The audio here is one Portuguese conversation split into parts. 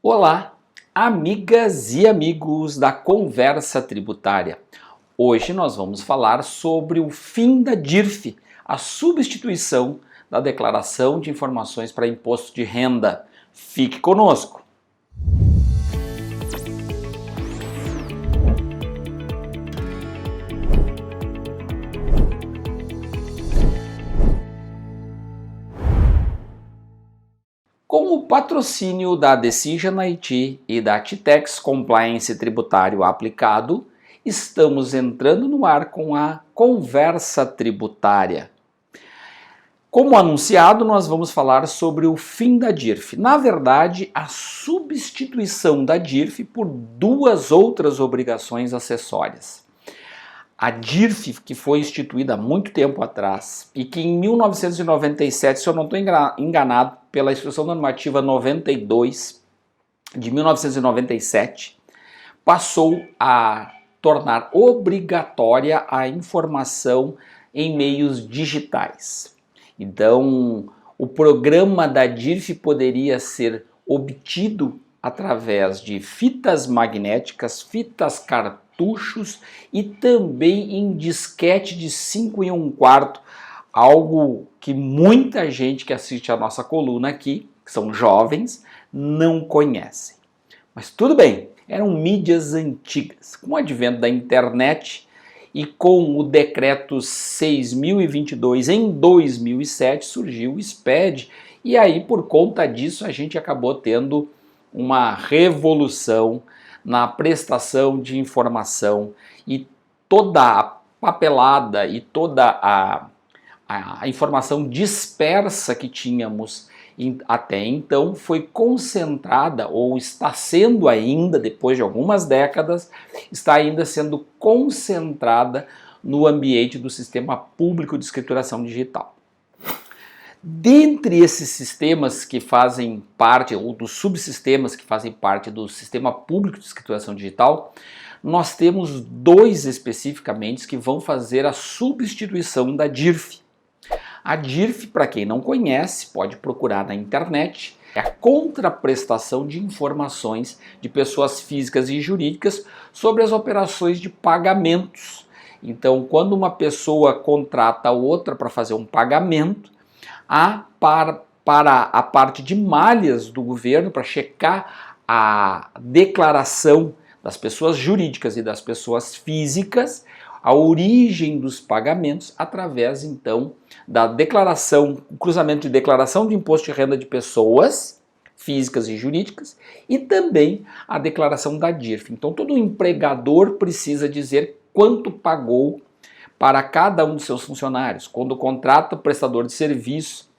Olá, amigas e amigos da Conversa Tributária. Hoje nós vamos falar sobre o fim da DIRF, a substituição da Declaração de Informações para Imposto de Renda. Fique conosco! Com o patrocínio da Decision IT e da Titex Compliance Tributário aplicado, estamos entrando no ar com a Conversa Tributária. Como anunciado, nós vamos falar sobre o fim da DIRF. Na verdade, a substituição da DIRF por duas outras obrigações acessórias. A DIRF, que foi instituída há muito tempo atrás e que em 1997, se eu não estou enganado, pela Instrução Normativa 92 de 1997, passou a tornar obrigatória a informação em meios digitais. Então, o programa da DIRF poderia ser obtido através de fitas magnéticas, fitas cartuchos e também em disquete de 5 1/4, algo que muita gente que assiste a nossa coluna aqui, que são jovens, não conhecem. Mas tudo bem, eram mídias antigas. Com o advento da internet e com o decreto 6.022 em 2007 surgiu o SPED, e aí por conta disso a gente acabou tendo uma revolução na prestação de informação, e toda a papelada e toda a informação dispersa que tínhamos até então foi concentrada, ou está sendo ainda, depois de algumas décadas, está ainda sendo concentrada no ambiente do Sistema Público de Escrituração Digital. Dentre esses sistemas que fazem parte, ou dos subsistemas que fazem parte do Sistema Público de Escrituração Digital, nós temos dois especificamente que vão fazer a substituição da DIRF. A DIRF, para quem não conhece, pode procurar na internet, é a contraprestação de informações de pessoas físicas e jurídicas sobre as operações de pagamentos. Então, quando uma pessoa contrata outra para fazer um pagamento, para a parte de malhas do governo, para checar a declaração das pessoas jurídicas e das pessoas físicas, a origem dos pagamentos através então da declaração, o cruzamento de declaração de imposto de renda de pessoas físicas e jurídicas e também a declaração da DIRF. Então todo empregador precisa dizer quanto pagou para cada um dos seus funcionários, quando contrata o prestador de serviço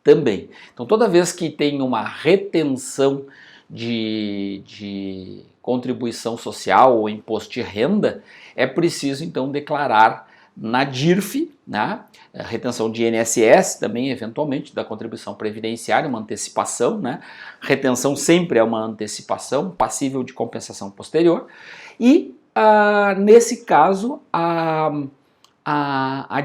também. Então toda vez que tem uma retenção de contribuição social ou imposto de renda, é preciso então declarar na DIRF, né? Retenção de INSS também, eventualmente, da contribuição previdenciária, uma antecipação, né? Retenção sempre é uma antecipação, passível de compensação posterior, e nesse caso a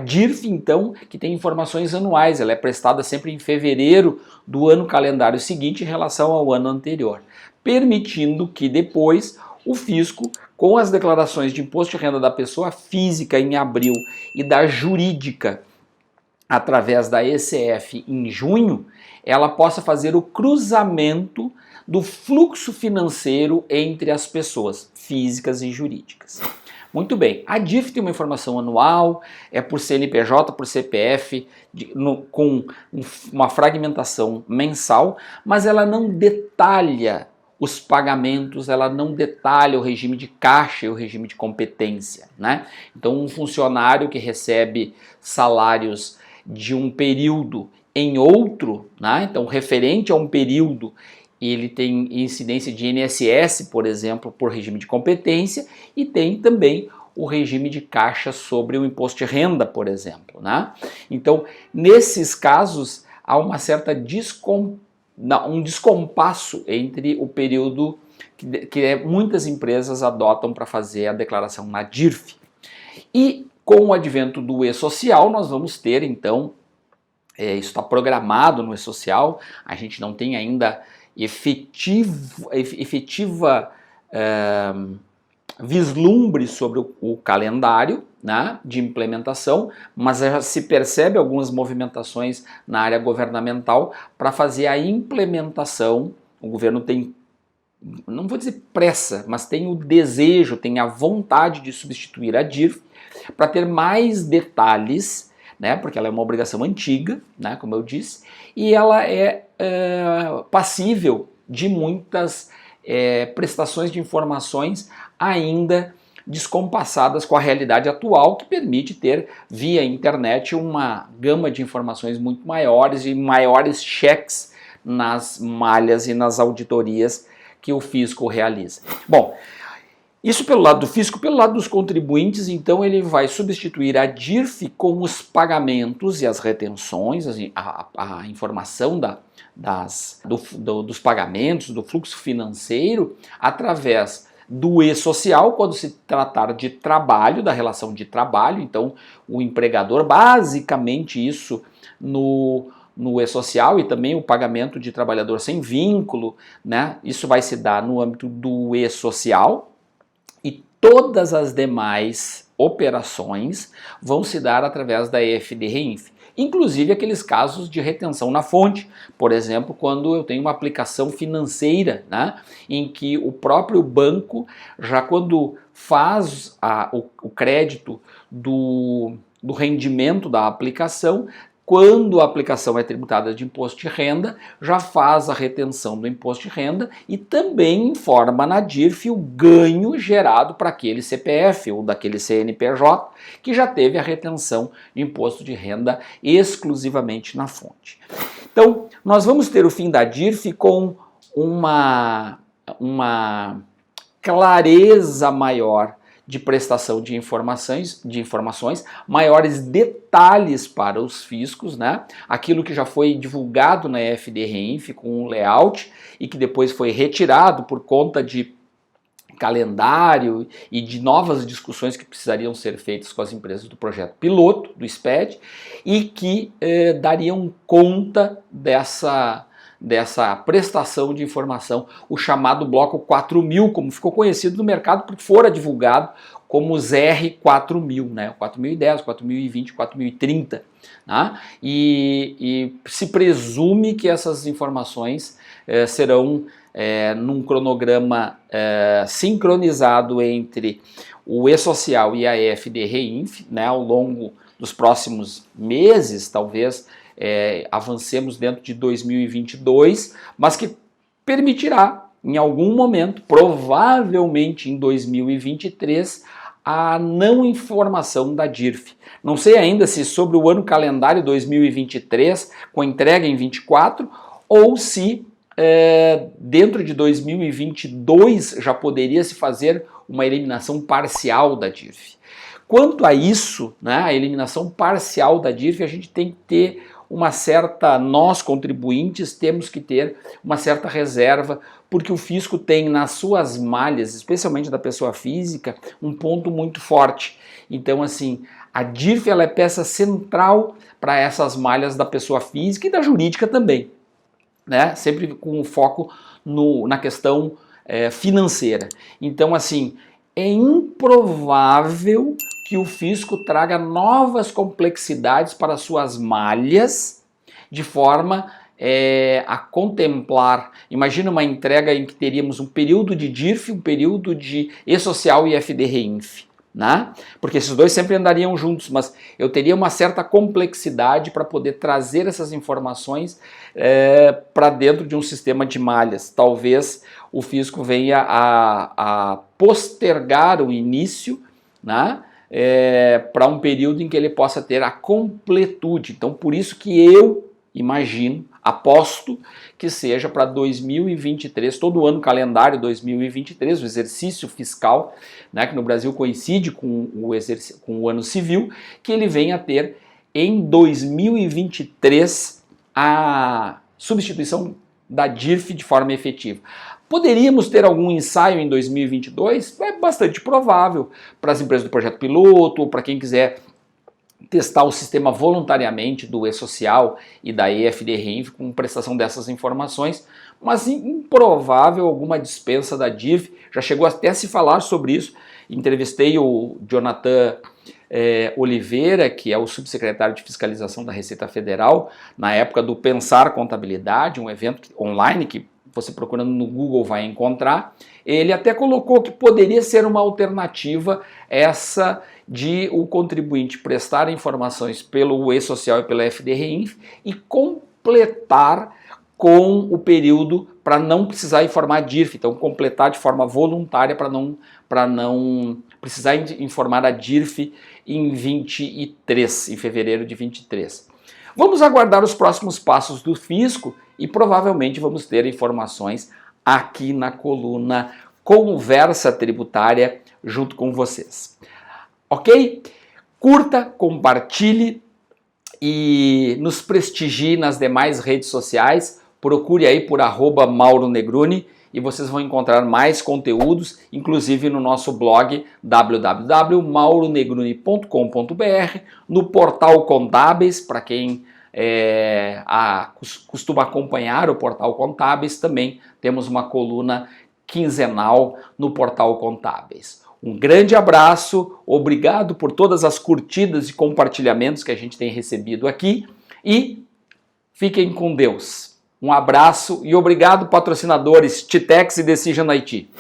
DIRF, então, que tem informações anuais, ela é prestada sempre em fevereiro do ano calendário seguinte em relação ao ano anterior, permitindo que depois o fisco, com as declarações de imposto de renda da pessoa física em abril e da jurídica através da ECF em junho, ela possa fazer o cruzamento do fluxo financeiro entre as pessoas físicas e jurídicas. Muito bem, a DIRF tem uma informação anual, é por CNPJ, por CPF, com uma fragmentação mensal, mas ela não detalha os pagamentos, ela não detalha o regime de caixa e o regime de competência, né? Então um funcionário que recebe salários de um período em outro, né? Então referente a um período, ele tem incidência de INSS, por exemplo, por regime de competência, e tem também o regime de caixa sobre o imposto de renda, por exemplo, né? Então, nesses casos, há uma certa um descompasso entre o período que muitas empresas adotam para fazer a declaração na DIRF. E com o advento do e-social, nós vamos ter, então, isso está programado no e-social, a gente não tem ainda efetiva vislumbre sobre o calendário, né, de implementação, mas já se percebe algumas movimentações na área governamental para fazer a implementação. O governo tem, não vou dizer pressa, mas tem o desejo, tem a vontade de substituir a DIRF para ter mais detalhes, né, porque ela é uma obrigação antiga, né, como eu disse, e ela é passível de muitas prestações de informações ainda descompassadas com a realidade atual, que permite ter via internet uma gama de informações muito maiores e maiores cheques nas malhas e nas auditorias que o fisco realiza. Bom, isso pelo lado do fisco. Pelo lado dos contribuintes, então, ele vai substituir a DIRF com os pagamentos e as retenções, a informação dos pagamentos, do fluxo financeiro, através do e-social, quando se tratar de trabalho, da relação de trabalho. Então, o empregador, basicamente isso no e-social, e também o pagamento de trabalhador sem vínculo, né? Isso vai se dar no âmbito do e-social. E todas as demais operações vão se dar através da EFD-REINF, inclusive aqueles casos de retenção na fonte, por exemplo, quando eu tenho uma aplicação financeira, né, em que o próprio banco, já quando faz o crédito do rendimento da aplicação, quando a aplicação é tributada de imposto de renda, já faz a retenção do imposto de renda e também informa na DIRF o ganho gerado para aquele CPF ou daquele CNPJ que já teve a retenção de imposto de renda exclusivamente na fonte. Então, nós vamos ter o fim da DIRF com uma clareza maior de prestação de informações, maiores detalhes para os fiscos, né? Aquilo que já foi divulgado na EFD-REINF com um layout e que depois foi retirado por conta de calendário e de novas discussões que precisariam ser feitas com as empresas do projeto piloto, do SPED, e que dariam conta dessa prestação de informação, o chamado bloco 4000, como ficou conhecido no mercado, porque fora divulgado como os R4000, né? 4010, 4020, 4030. Né? E se presume que essas informações serão num cronograma sincronizado entre o e-social e a EFD-REINF, né? Ao longo dos próximos meses, talvez avancemos dentro de 2022, mas que permitirá, em algum momento, provavelmente em 2023, a não informação da DIRF. Não sei ainda se sobre o ano calendário 2023, com entrega em 24, ou se dentro de 2022 já poderia se fazer uma eliminação parcial da DIRF. Quanto a isso, né, a eliminação parcial da DIRF, a gente tem que ter nós contribuintes temos que ter uma certa reserva, porque o fisco tem nas suas malhas, especialmente da pessoa física, um ponto muito forte. Então, assim, a DIRF ela é peça central para essas malhas da pessoa física e da jurídica também, né? Sempre com foco na questão financeira. Então, assim, é improvável que o fisco traga novas complexidades para suas malhas, de forma a contemplar. Imagina uma entrega em que teríamos um período de DIRF, um período de e-social e EFD-REINF, né? Porque esses dois sempre andariam juntos, mas eu teria uma certa complexidade para poder trazer essas informações para dentro de um sistema de malhas. Talvez o fisco venha a postergar o início, né? Para um período em que ele possa ter a completude. Então, por isso que eu imagino, aposto que seja para 2023, todo ano calendário 2023, o exercício fiscal, né, que no Brasil coincide com o ano civil, que ele venha a ter em 2023 a substituição da DIRF de forma efetiva. Poderíamos ter algum ensaio em 2022? É bastante provável para as empresas do projeto piloto, ou para quem quiser testar o sistema voluntariamente do e-social e da EFD-REINF com prestação dessas informações, mas improvável alguma dispensa da DIRF. Já chegou até a se falar sobre isso. Entrevistei o Jonathan Oliveira, que é o subsecretário de Fiscalização da Receita Federal, na época do Pensar Contabilidade, um evento online que você procurando no Google vai encontrar. Ele até colocou que poderia ser uma alternativa essa de o contribuinte prestar informações pelo E-Social e pela FDRINF e completar com o período para não precisar informar a DIRF, então completar de forma voluntária para não precisar informar a DIRF em fevereiro de 23. Vamos aguardar os próximos passos do fisco e provavelmente vamos ter informações aqui na coluna Conversa Tributária junto com vocês. Ok? Curta, compartilhe e nos prestigie nas demais redes sociais. Procure aí por @MauroNegroni e vocês vão encontrar mais conteúdos, inclusive no nosso blog www.mauronegroni.com.br, no portal Contábeis, para quem costuma acompanhar o portal Contábeis, também temos uma coluna quinzenal no portal Contábeis. Um grande abraço, obrigado por todas as curtidas e compartilhamentos que a gente tem recebido aqui e fiquem com Deus. Um abraço e obrigado, patrocinadores Titex e Decision IT.